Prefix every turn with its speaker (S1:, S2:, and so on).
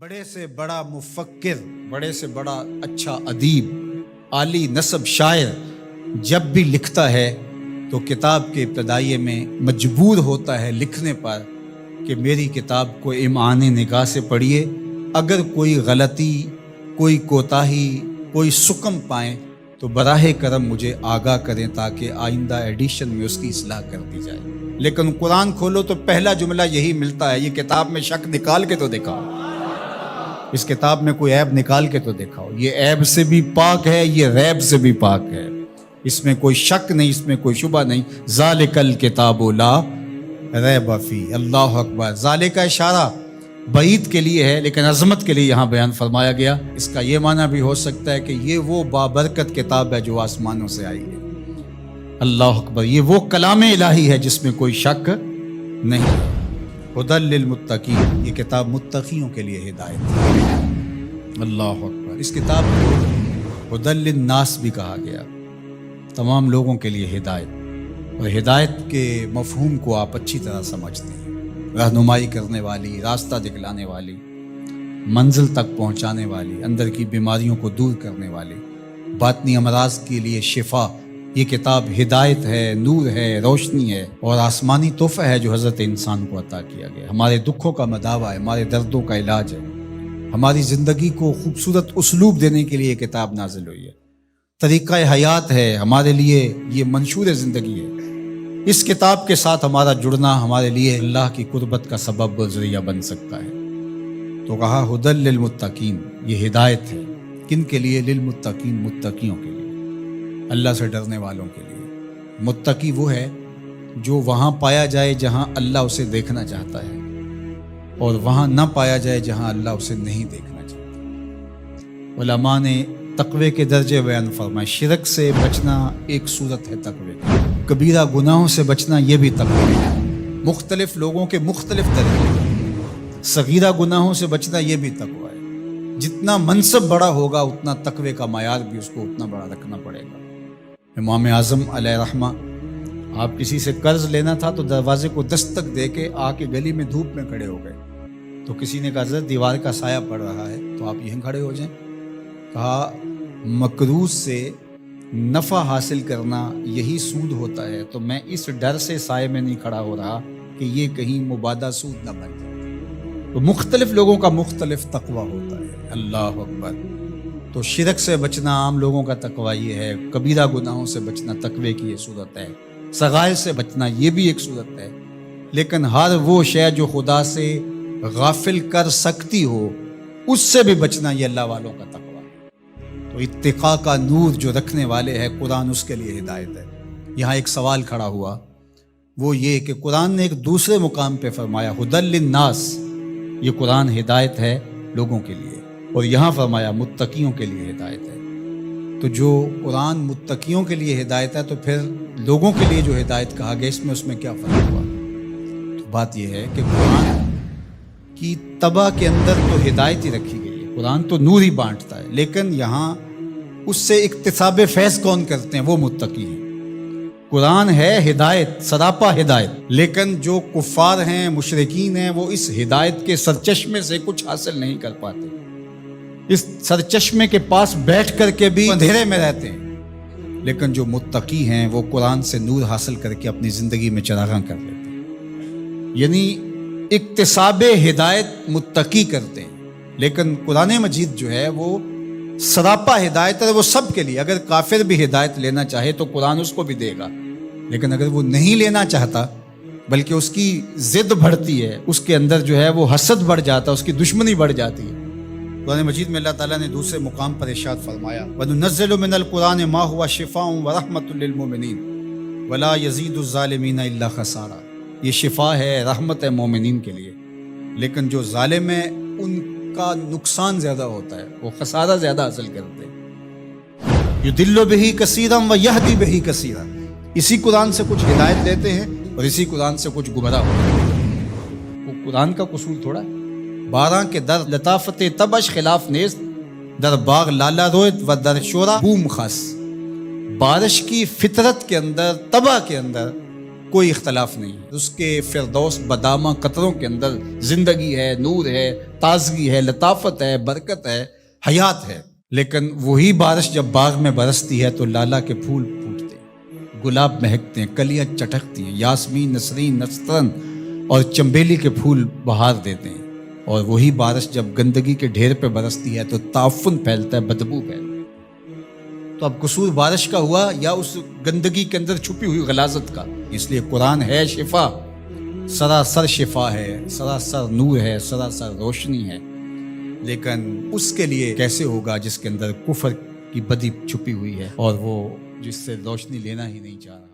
S1: بڑے سے بڑا مفکر، بڑے سے بڑا اچھا ادیب، عالی نسب شاعر جب بھی لکھتا ہے تو کتاب کے ابتدائیے میں مجبور ہوتا ہے لکھنے پر کہ میری کتاب کو امعان نگاہ سے پڑھیے، اگر کوئی غلطی، کوئی کوتاہی، کوئی سکم پائیں تو براہ کرم مجھے آگاہ کریں تاکہ آئندہ ایڈیشن میں اس کی اصلاح کر دی جائے۔ لیکن قرآن کھولو تو پہلا جملہ یہی ملتا ہے، یہ کتاب میں شک نکال کے تو دکھاؤ، اس کتاب میں کوئی عیب نکال کے تو دکھاؤ، یہ عیب سے بھی پاک ہے، یہ ریب سے بھی پاک ہے، اس میں کوئی شک نہیں، اس میں کوئی شبہ نہیں۔ ذالک الکتاب لا ریب فیہ، اللہ اکبر۔ ذالک کا اشارہ بعید کے لیے ہے لیکن عظمت کے لیے یہاں بیان فرمایا گیا۔ اس کا یہ معنی بھی ہو سکتا ہے کہ یہ وہ بابرکت کتاب ہے جو آسمانوں سے آئی ہے، اللہ اکبر، یہ وہ کلام الہی ہے جس میں کوئی شک نہیں۔ ہدی للمتقین، یہ کتاب متقیوں کے لیے ہدایت ہے، اللہ اکبر۔ اس کتاب کو ہدی للناس بھی کہا گیا، تمام لوگوں کے لیے ہدایت، اور ہدایت کے مفہوم کو آپ اچھی طرح سمجھتے ہیں، رہنمائی کرنے والی، راستہ دکھلانے والی، منزل تک پہنچانے والی، اندر کی بیماریوں کو دور کرنے والی، باطنی امراض کے لیے شفا۔ یہ کتاب ہدایت ہے، نور ہے، روشنی ہے، اور آسمانی تحفہ ہے جو حضرت انسان کو عطا کیا گیا، ہمارے دکھوں کا مداوا ہے، ہمارے دردوں کا علاج ہے، ہماری زندگی کو خوبصورت اسلوب دینے کے لیے یہ کتاب نازل ہوئی ہے، طریقہ حیات ہے، ہمارے لیے یہ منشور زندگی ہے۔ اس کتاب کے ساتھ ہمارا جڑنا ہمارے لیے اللہ کی قربت کا سبب و ذریعہ بن سکتا ہے۔ تو کہا ہدی للمتقین، یہ ہدایت ہے، کن کے لیے؟ للمتقین، متقیوں کے لیے، اللہ سے ڈرنے والوں کے لیے۔ متقی وہ ہے جو وہاں پایا جائے جہاں اللہ اسے دیکھنا چاہتا ہے، اور وہاں نہ پایا جائے جہاں اللہ اسے نہیں دیکھنا چاہتا۔ علماء نے تقوی کے درجے بیان فرمائے، شرک سے بچنا ایک صورت ہے تقوی کی، کبیرہ گناہوں سے بچنا یہ بھی تقوی ہے، مختلف لوگوں کے مختلف درجے، صغیرہ گناہوں سے بچنا یہ بھی تقوی ہے۔ جتنا منصب بڑا ہوگا اتنا تقوی کا معیار بھی اس کو اتنا بڑا رکھنا پڑے گا۔ امام اعظم علیہ رحمہ، آپ کسی سے قرض لینا تھا تو دروازے کو دستک دے کے آ کے گلی میں دھوپ میں کھڑے ہو گئے، تو کسی نے کہا حضرت دیوار کا سایہ پڑ رہا ہے تو آپ یہیں کھڑے ہو جائیں۔ کہا مقروض سے نفع حاصل کرنا یہی سود ہوتا ہے، تو میں اس ڈر سے سائے میں نہیں کھڑا ہو رہا کہ یہ کہیں مبادہ سود نہ بن جائے۔ تو مختلف لوگوں کا مختلف تقوی ہوتا ہے، اللہ اکبر۔ تو شرک سے بچنا عام لوگوں کا تقوی یہ ہے، کبیرہ گناہوں سے بچنا تقوی کی یہ صورت ہے، صغائر سے بچنا یہ بھی ایک صورت ہے، لیکن ہر وہ شے جو خدا سے غافل کر سکتی ہو اس سے بھی بچنا یہ اللہ والوں کا تقوی ہے۔ تو اتقاء کا نور جو رکھنے والے ہیں قرآن، اس کے لیے ہدایت ہے۔ یہاں ایک سوال کھڑا ہوا، وہ یہ کہ قرآن نے ایک دوسرے مقام پہ فرمایا ہدی للناس، یہ قرآن ہدایت ہے لوگوں کے لیے، اور یہاں فرمایا متقیوں کے لیے ہدایت ہے۔ تو جو قرآن متقیوں کے لیے ہدایت ہے تو پھر لوگوں کے لیے جو ہدایت کہا گیا اس میں کیا فرق ہوا؟ تو بات یہ ہے کہ قرآن کی طبع کے اندر تو ہدایت ہی رکھی گئی ہے، قرآن تو نور ہی بانٹتا ہے، لیکن یہاں اس سے اکتساب فیض کون کرتے ہیں؟ وہ متقی ہیں۔ قرآن ہے ہدایت، سراپا ہدایت، لیکن جو کفار ہیں، مشرکین ہیں، وہ اس ہدایت کے سرچشمے سے کچھ حاصل نہیں کر پاتے، اس سرچشمے کے پاس بیٹھ کر کے بھی اندھیرے میں رہتے ہیں، لیکن جو متقی ہیں وہ قرآن سے نور حاصل کر کے اپنی زندگی میں چراغاں کر لیتے ہیں، یعنی اکتساب ہدایت متقی کرتے ہیں۔ لیکن قرآن مجید جو ہے وہ سراپا ہدایت ہے، وہ سب کے لیے، اگر کافر بھی ہدایت لینا چاہے تو قرآن اس کو بھی دے گا، لیکن اگر وہ نہیں لینا چاہتا بلکہ اس کی ضد بڑھتی ہے، اس کے اندر جو ہے وہ حسد بڑھ جاتا ہے، اس کی دشمنی بڑھ جاتی ہے۔ قرآن مجید میں اللہ تعالیٰ نے دوسرے مقام پر ارشاد فرمایا وَنُنَزِّلُ مِنَ الْقُرْآنِ مَا هُوَ شِفَاءٌ وَرَحْمَةٌ لِّلْمُؤْمِنِينَ وَلَا يَزِيدُ الظَّالِمِينَ إِلَّا خَسَارًا، یہ شفا ہے، رحمت ہے مومنین کے لیے، لیکن جو ظالم ہے ان کا نقصان زیادہ ہوتا ہے، وہ خسارہ زیادہ حاصل کرتے ہیں۔ يُضِلُّ بِهِ كَثِيرًا وَيَهْدِي بِهِ كَثِيرًا، اسی قرآن سے کچھ ہدایت دیتے ہیں اور اسی قرآن سے کچھ گمراہ ہوتے ہیں۔ وہ قرآن کا قصور تھوڑا ہے، باراں کے در لطافت تبش خلاف نیست، در باغ لالا رویت و در شورا بوم خاص، بارش کی فطرت کے اندر، طبع کے اندر کوئی اختلاف نہیں ہے، اس کے فردوس بدامہ قطروں کے اندر زندگی ہے، نور ہے، تازگی ہے، لطافت ہے، برکت ہے، حیات ہے۔ لیکن وہی بارش جب باغ میں برستی ہے تو لالا کے پھول پھوٹتے ہیں، گلاب مہکتے ہیں، کلیاں چٹکتی ہیں، یاسمین، نسرین، نسترن اور چمبیلی کے پھول بہار دیتے ہیں۔ اور وہی بارش جب گندگی کے ڈھیر پہ برستی ہے تو تعفن پھیلتا ہے، بدبو پھیلتا ہے۔ تو اب قصور بارش کا ہوا یا اس گندگی کے اندر چھپی ہوئی غلاظت کا؟ اس لیے قرآن ہے شفا، سراسر شفا ہے، سراسر نور ہے، سراسر روشنی ہے۔ لیکن اس کے لیے کیسے ہوگا جس کے اندر کفر کی بدی چھپی ہوئی ہے اور وہ جس سے روشنی لینا ہی نہیں چاہ رہا۔